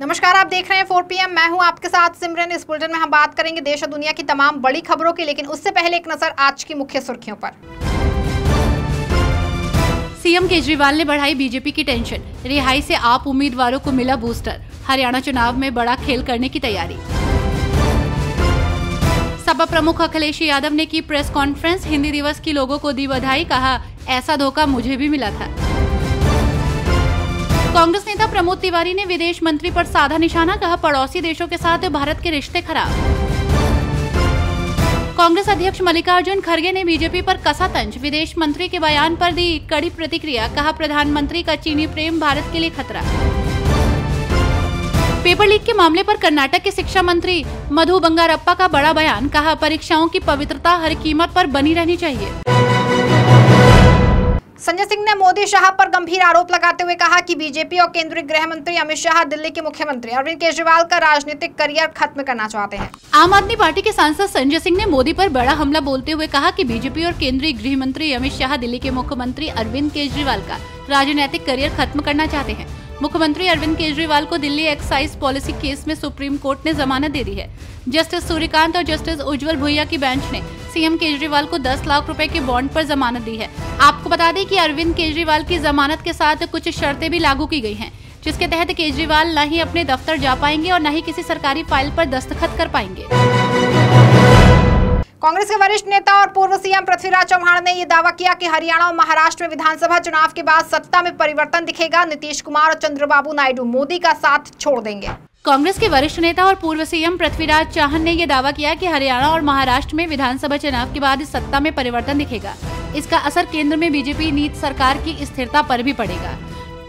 नमस्कार, आप देख रहे हैं 4 PM। मैं हूं आपके साथ सिमरन। इस बुलेटिन में हम बात करेंगे देश और दुनिया की तमाम बड़ी खबरों की, लेकिन उससे पहले एक नजर आज की मुख्य सुर्खियों पर। सीएम केजरीवाल ने बढ़ाई बीजेपी की टेंशन, रिहाई से आप उम्मीदवारों को मिला बूस्टर, हरियाणा चुनाव में बड़ा खेल करने की तैयारी। सपा प्रमुख अखिलेश यादव ने की प्रेस कॉन्फ्रेंस, हिंदी दिवस की लोगों को दी बधाई, कहा ऐसा धोखा मुझे भी मिला था। कांग्रेस नेता प्रमोद तिवारी ने विदेश मंत्री पर साधा निशाना, कहा पड़ोसी देशों के साथ भारत के रिश्ते खराब। कांग्रेस अध्यक्ष मल्लिकार्जुन खड़गे ने बीजेपी पर कसा तंज, विदेश मंत्री के बयान पर दी कड़ी प्रतिक्रिया, कहा प्रधानमंत्री का चीनी प्रेम भारत के लिए खतरा। पेपर लीक के मामले पर कर्नाटक के शिक्षा मंत्री मधु बंगारप्पा का बड़ा बयान, कहा परीक्षाओं की पवित्रता हर कीमत पर बनी रहनी चाहिए। संजय सिंह ने मोदी शाह पर गंभीर आरोप लगाते हुए कहा कि बीजेपी और केंद्रीय गृह मंत्री अमित शाह दिल्ली के मुख्यमंत्री अरविंद केजरीवाल का राजनीतिक करियर खत्म करना चाहते हैं। आम आदमी पार्टी के सांसद संजय सिंह ने मोदी पर बड़ा हमला बोलते हुए कहा कि बीजेपी और केंद्रीय गृह मंत्री अमित शाह दिल्ली के मुख्यमंत्री अरविंद केजरीवाल का राजनीतिक करियर खत्म करना चाहते हैं। मुख्यमंत्री अरविंद केजरीवाल को दिल्ली एक्साइज पॉलिसी केस में सुप्रीम कोर्ट ने जमानत दे दी है। जस्टिस सूर्यकांत और जस्टिस उज्जवल भुइया की बेंच ने सीएम केजरीवाल को 10 लाख रुपए के बॉन्ड पर जमानत दी है। आपको बता दें कि अरविंद केजरीवाल की जमानत के साथ कुछ शर्तें भी लागू की गई हैं, जिसके तहत केजरीवाल न ही अपने दफ्तर जा पाएंगे और न ही किसी सरकारी फाइल पर दस्तखत कर पाएंगे। कांग्रेस के वरिष्ठ नेता और पूर्व सीएम पृथ्वीराज चव्हाण ने ये दावा किया कि हरियाणा और महाराष्ट्र में विधानसभा चुनाव के बाद सत्ता में परिवर्तन दिखेगा। नीतीश कुमार और चंद्रबाबू नायडू मोदी का साथ छोड़ देंगे। कांग्रेस के वरिष्ठ नेता और पूर्व सीएम पृथ्वीराज चव्हाण ने यह दावा किया कि हरियाणा और महाराष्ट्र में विधानसभा चुनाव के बाद सत्ता में परिवर्तन दिखेगा। इसका असर केंद्र में बीजेपी नीति सरकार की स्थिरता पर भी पड़ेगा।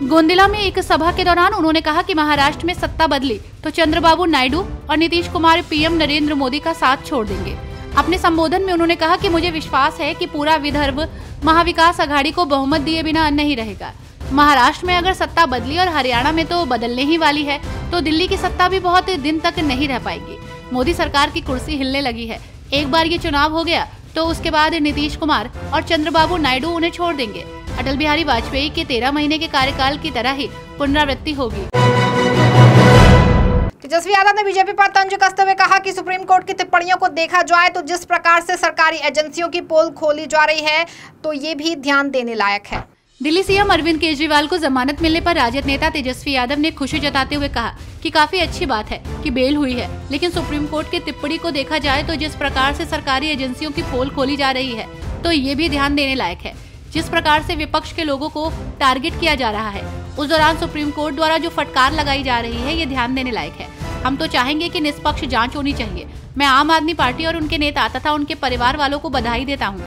गोंदिला में एक सभा के दौरान उन्होंने कहा कि महाराष्ट्र में सत्ता बदली तो चंद्रबाबू नायडू और नीतीश कुमार पीएम नरेंद्र मोदी का साथ छोड़ देंगे। अपने संबोधन में उन्होंने कहा कि मुझे विश्वास है कि पूरा विदर्भ महाविकास अघाड़ी को बहुमत दिए बिना नहीं रहेगा। महाराष्ट्र में अगर सत्ता बदली और हरियाणा में तो बदलने ही वाली है, तो दिल्ली की सत्ता भी बहुत दिन तक नहीं रह पाएगी। मोदी सरकार की कुर्सी हिलने लगी है। एक बार ये चुनाव हो गया तो उसके बाद नीतीश कुमार और चंद्रबाबू नायडू उन्हें छोड़ देंगे। अटल बिहारी वाजपेयी के 13 महीने के कार्यकाल की तरह ही पुनरावृत्ति होगी। तेजस्वी यादव ने बीजेपी पर तंज कसते हुए कहा कि सुप्रीम कोर्ट की टिप्पणियों को देखा जाए तो जिस प्रकार से सरकारी एजेंसियों की पोल खोली जा रही है, तो ये भी ध्यान देने लायक है। दिल्ली सीएम अरविंद केजरीवाल को जमानत मिलने पर राजद नेता तेजस्वी यादव ने खुशी जताते हुए कहा कि काफी अच्छी बात है कि बेल हुई है, लेकिन सुप्रीम कोर्ट की टिप्पणी को देखा जाए तो जिस प्रकार से सरकारी एजेंसियों की पोल खोली जा रही है, तो ये भी ध्यान देने लायक है। जिस प्रकार से विपक्ष के लोगों को टारगेट किया जा रहा है, उस दौरान सुप्रीम कोर्ट द्वारा जो फटकार लगाई जा रही है, ये ध्यान देने लायक है। हम तो चाहेंगे कि निष्पक्ष जांच होनी चाहिए। मैं आम आदमी पार्टी और उनके नेता तथा उनके परिवार वालों को बधाई देता हूँ।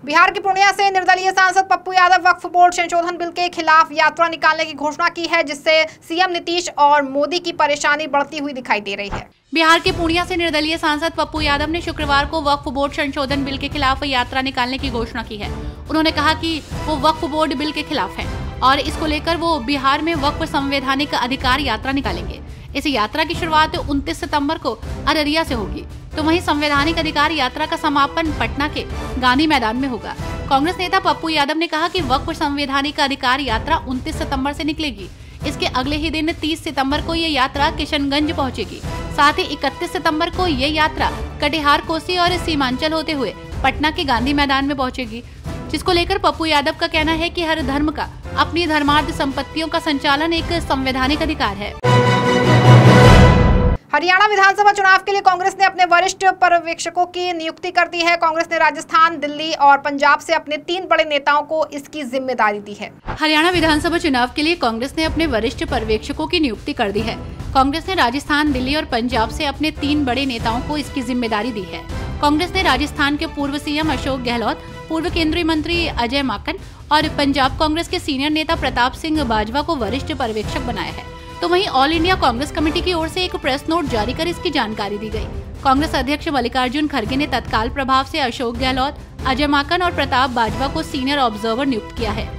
बिहार के पूर्णिया से निर्दलीय सांसद पप्पू यादव वक्फ बोर्ड संशोधन बिल के खिलाफ यात्रा निकालने की घोषणा की है, जिससे सीएम नीतीश और मोदी की परेशानी बढ़ती हुई दिखाई दे रही है। बिहार के पूर्णिया से निर्दलीय सांसद पप्पू यादव ने शुक्रवार को वक्फ बोर्ड संशोधन बिल के खिलाफ यात्रा निकालने की घोषणा की है। उन्होंने कहा कि वो वक्फ बोर्ड बिल के खिलाफ है और इसको लेकर वो बिहार में वक्फ संवैधानिक अधिकार यात्रा निकालेंगे। इस यात्रा की शुरुआत 29 सितंबर को अररिया से होगी, तो वहीं संवैधानिक अधिकार यात्रा का समापन पटना के गांधी मैदान में होगा। कांग्रेस नेता पप्पू यादव ने कहा कि वक्फ संवैधानिक अधिकार यात्रा 29 सितंबर से निकलेगी। इसके अगले ही दिन 30 सितंबर को ये यात्रा किशनगंज पहुंचेगी। साथ ही 31 सितंबर को ये यात्रा कटिहार, कोसी और सीमांचल होते हुए पटना के गांधी मैदान में पहुंचेगी, जिसको लेकर पप्पू यादव का कहना है कि हर धर्म का अपनी धर्मार्थ संपत्तियों का संचालन एक संवैधानिक अधिकार है। हरियाणा विधानसभा चुनाव के लिए कांग्रेस ने अपने वरिष्ठ पर्यवेक्षकों की नियुक्ति कर दी है। कांग्रेस ने राजस्थान, दिल्ली और पंजाब से अपने 3 बड़े नेताओं को इसकी जिम्मेदारी दी है। हरियाणा विधानसभा चुनाव के लिए कांग्रेस ने अपने वरिष्ठ पर्यवेक्षकों की नियुक्ति कर दी है। कांग्रेस ने राजस्थान, दिल्ली और पंजाब से अपने 3 बड़े नेताओं को इसकी जिम्मेदारी दी है। कांग्रेस ने राजस्थान के पूर्व सीएम अशोक गहलोत, पूर्व केंद्रीय मंत्री अजय माकन और पंजाब कांग्रेस के सीनियर नेता प्रताप सिंह बाजवा को वरिष्ठ पर्यवेक्षक बनाया है। तो वहीं ऑल इंडिया कांग्रेस कमेटी की ओर से एक प्रेस नोट जारी कर इसकी जानकारी दी गई। कांग्रेस अध्यक्ष मल्लिकार्जुन खड़गे ने तत्काल प्रभाव से अशोक गहलोत, अजय माकन और प्रताप बाजवा को सीनियर ऑब्जर्वर नियुक्त किया है।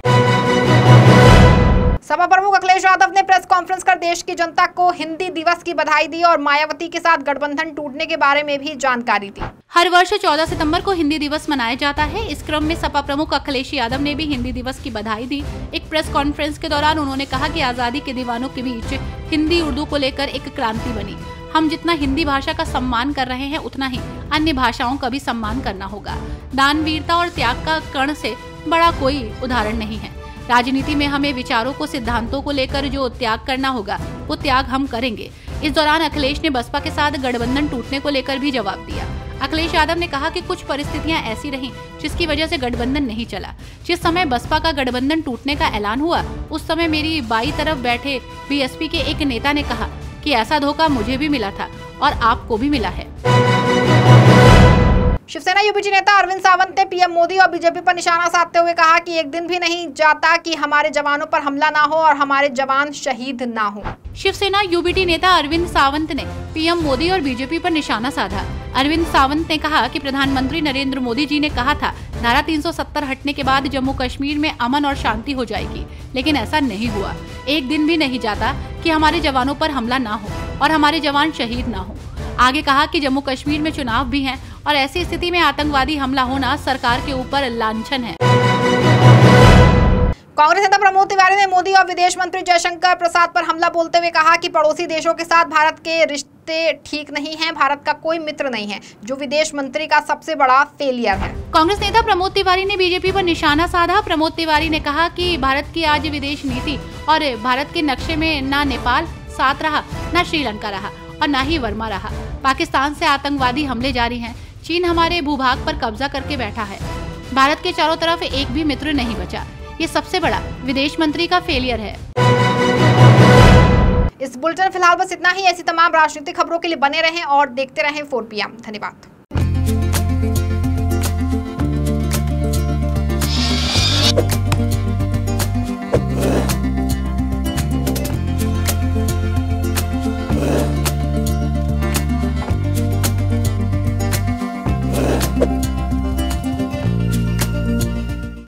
सपा प्रमुख अखिलेश यादव ने प्रेस कॉन्फ्रेंस कर देश की जनता को हिंदी दिवस की बधाई दी और मायावती के साथ गठबंधन टूटने के बारे में भी जानकारी दी। हर वर्ष 14 सितंबर को हिंदी दिवस मनाया जाता है। इस क्रम में सपा प्रमुख अखिलेश यादव ने भी हिंदी दिवस की बधाई दी। एक प्रेस कॉन्फ्रेंस के दौरान उन्होंने कहा कि आजादी के दीवानों के बीच हिंदी उर्दू को लेकर एक क्रांति बनी। हम जितना हिंदी भाषा का सम्मान कर रहे हैं उतना ही अन्य भाषाओं का भी सम्मान करना होगा। दान, वीरता और त्याग का कर्ण से बड़ा कोई उदाहरण नहीं है। राजनीति में हमें विचारों को, सिद्धांतों को लेकर जो त्याग करना होगा वो त्याग हम करेंगे। इस दौरान अखिलेश ने बसपा के साथ गठबंधन टूटने को लेकर भी जवाब दिया। अखिलेश यादव ने कहा कि कुछ परिस्थितियां ऐसी रहीं जिसकी वजह से गठबंधन नहीं चला। जिस समय बसपा का गठबंधन टूटने का ऐलान हुआ उस समय मेरी बाईं तरफ बैठे बीएसपी के एक नेता ने कहा कि ऐसा धोखा मुझे भी मिला था और आपको भी मिला है। शिवसेना यूबीटी नेता अरविंद सावंत ने पीएम मोदी और बीजेपी पर निशाना साधते हुए कहा कि एक दिन भी नहीं जाता कि हमारे जवानों पर हमला ना हो और हमारे जवान शहीद ना हो। शिवसेना यूबीटी नेता अरविंद सावंत ने पीएम मोदी और बीजेपी पर निशाना साधा। अरविंद सावंत ने कहा कि प्रधानमंत्री नरेंद्र मोदी जी ने कहा था धारा 370 हटने के बाद जम्मू कश्मीर में अमन और शांति हो जाएगी, लेकिन ऐसा नहीं हुआ। एक दिन भी नहीं जाता कि हमारे जवानों पर हमला ना हो और हमारे जवान शहीद ना हो। आगे कहा कि जम्मू कश्मीर में चुनाव भी हैं और ऐसी स्थिति में आतंकवादी हमला होना सरकार के ऊपर लांछन है। कांग्रेस नेता प्रमोद तिवारी ने मोदी और विदेश मंत्री जयशंकर प्रसाद पर हमला बोलते हुए कहा कि पड़ोसी देशों के साथ भारत के रिश्ते ठीक नहीं हैं। भारत का कोई मित्र नहीं है, जो विदेश मंत्री का सबसे बड़ा फेलियर है। कांग्रेस नेता प्रमोद तिवारी ने बीजेपी पर निशाना साधा। प्रमोद तिवारी ने कहा कि भारत की आज विदेश नीति और भारत के नक्शे में न नेपाल साथ रहा, न श्रीलंका रहा और न ही वर्मा रहा। पाकिस्तान से आतंकवादी हमले जारी हैं। चीन हमारे भूभाग पर कब्जा करके बैठा है। भारत के चारों तरफ एक भी मित्र नहीं बचा। ये सबसे बड़ा विदेश मंत्री का फेलियर है। इस बुलेटिन फिलहाल बस इतना ही। ऐसी तमाम राजनीतिक खबरों के लिए बने रहें और देखते रहें 4 PM। धन्यवाद।